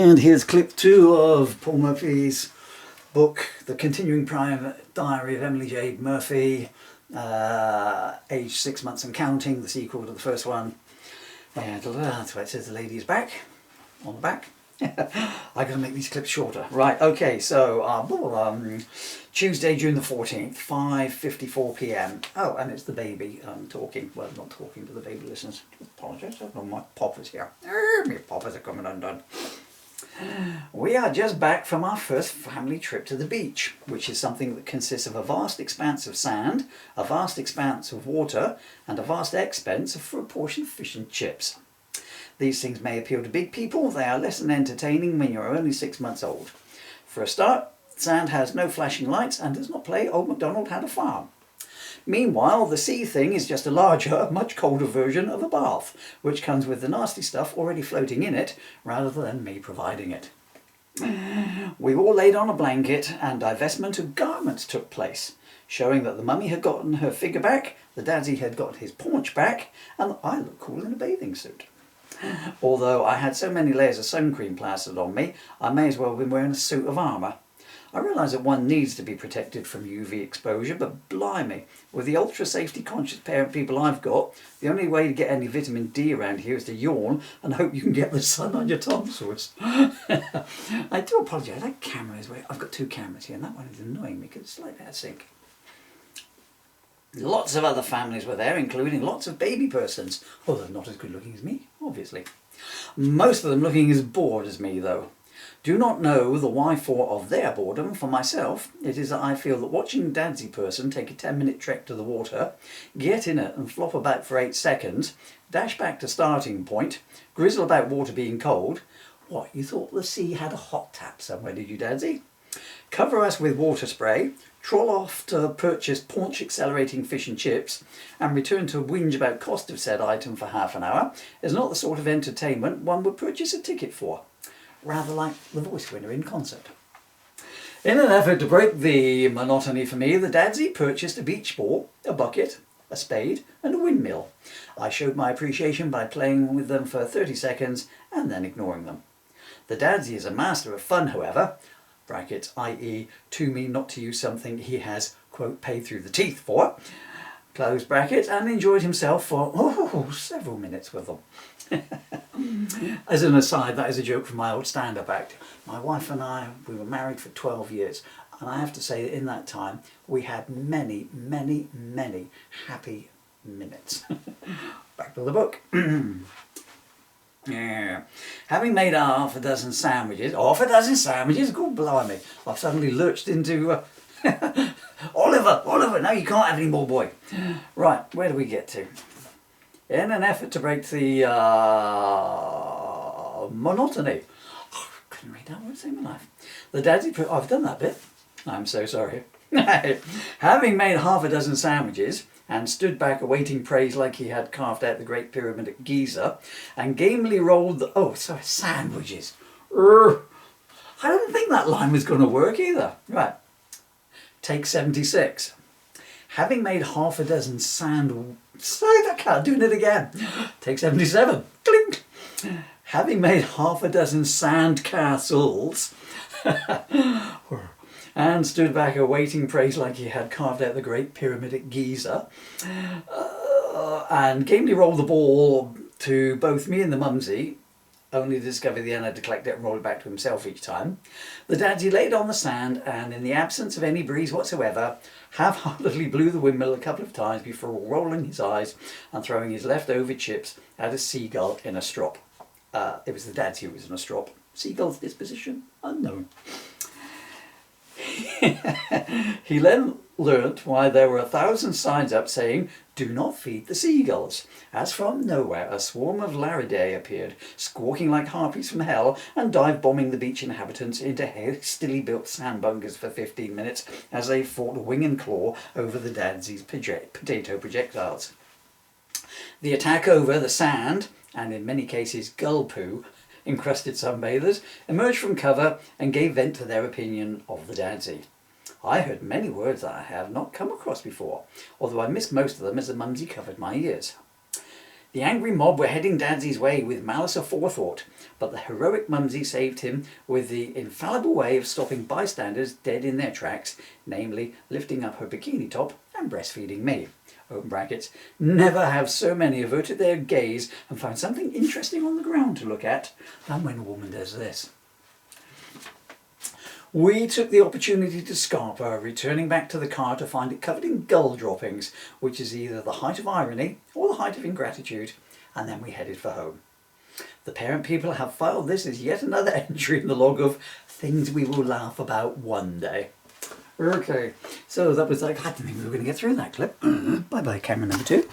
And here's clip 2 of Paul Murphy's book, The Continuing Private Diary of Emily Jade Murphy, age 6 months and counting, the sequel to the first one. And that's where it says the lady is back, on the back. I gotta make these clips shorter. Right, okay, so Tuesday, June the 14th, 5:54 p.m. Oh, and it's the baby talking. Well, not talking, but the baby listens. Apologise, I don't know, my poppers here. My poppers are coming undone. We are just back from our first family trip to the beach, which is something that consists of a vast expanse of sand, a vast expanse of water, and a vast expense for a portion of fish and chips. These things may appeal to big people, they are less than entertaining when you're only 6 months old. For a start, sand has no flashing lights and does not play Old MacDonald Had a Farm. Meanwhile, the sea thing is just a larger, much colder version of a bath, which comes with the nasty stuff already floating in it, rather than me providing it. We all laid on a blanket and divestment of garments took place, showing that the mummy had gotten her figure back, the daddy had got his paunch back, and I look cool in a bathing suit. Although I had so many layers of sun cream plastered on me, I may as well have been wearing a suit of armour. I realise that one needs to be protected from UV exposure, but blimey, with the ultra safety conscious parent people I've got, the only way to get any vitamin D around here is to yawn and hope you can get the sun on your tonsils. I do apologise, that camera is where I've got 2 cameras here and that one is annoying me because it's like that sync. Lots of other families were there, including lots of baby persons, although not as good looking as me, obviously. Most of them looking as bored as me though. Do not know the why for of their boredom. For myself, it is that I feel that watching Dadsy person take a 10-minute trek to the water, get in it and flop about for 8 seconds, dash back to starting point, grizzle about water being cold. What, you thought the sea had a hot tap somewhere, did you, Dadsy? Cover us with water spray, troll off to purchase paunch accelerating fish and chips, and return to whinge about cost of said item for half an hour is not the sort of entertainment one would purchase a ticket for. Rather like the voice winner in concert. In an effort to break the monotony for me, the Dadsy purchased a beach ball, a bucket, a spade and a windmill. I showed my appreciation by playing with them for 30 seconds and then ignoring them. The Dadsy is a master of fun, however, brackets, i.e. to me not to use something he has, quote, paid through the teeth for, close brackets, and enjoyed himself for, several minutes with them. As an aside, that is a joke from my old stand-up act. My wife and I, we were married for 12 years, and I have to say that in that time we had many, many, many happy minutes. Back to the book. Yeah. Having made half a dozen sandwiches, good blimey, I've suddenly lurched into Oliver, no you can't have any more, boy. Right, where do we get to? In an effort to break the monotony. Oh, couldn't read that word, same my life. The Dadsy, I've done that bit. I'm so sorry. Having made half a dozen sandwiches and stood back awaiting praise like he had carved out the Great Pyramid at Giza, and gamely rolled the... sandwiches. I didn't think that line was going to work either. Right. Take 76. Having made half a dozen doing it again. Take 77. Clink. Having made half a dozen sand castles and stood back awaiting praise like he had carved out the Great Pyramid at Giza, and gamely rolled the ball to both me and the Mumsy, only to discover the end had to collect it and roll it back to himself each time. The Dadsy laid on the sand and, in the absence of any breeze whatsoever, half-heartedly blew the windmill a couple of times before rolling his eyes and throwing his leftover chips at a seagull in a strop. It was the Dadsy who was in a strop. Seagull's disposition? Unknown. He then learnt why there were 1,000 signs up saying, "Do not feed the seagulls," as from nowhere a swarm of Laridae appeared, squawking like harpies from hell and dive-bombing the beach inhabitants into hastily built sand bunkers for 15 minutes as they fought wing and claw over the Dadsy's potato projectiles. The attack over the sand, and in many cases gull poo, encrusted sunbathers, emerged from cover and gave vent to their opinion of the Dadsy. I heard many words that I have not come across before, although I missed most of them as the Mumsy covered my ears. The angry mob were heading Dadsy's way with malice aforethought, but the heroic Mumsy saved him with the infallible way of stopping bystanders dead in their tracks, namely lifting up her bikini top and breastfeeding me. Open brackets. Never have so many averted their gaze and found something interesting on the ground to look at than when a woman does this. We took the opportunity to Scarpa, returning back to the car to find it covered in gull droppings, which is either the height of irony or the height of ingratitude, and then we headed for home. The parent people have filed this as yet another entry in the log of things we will laugh about one day. Okay, so that was like, I didn't think we were going to get through that clip. Bye bye, camera number 2.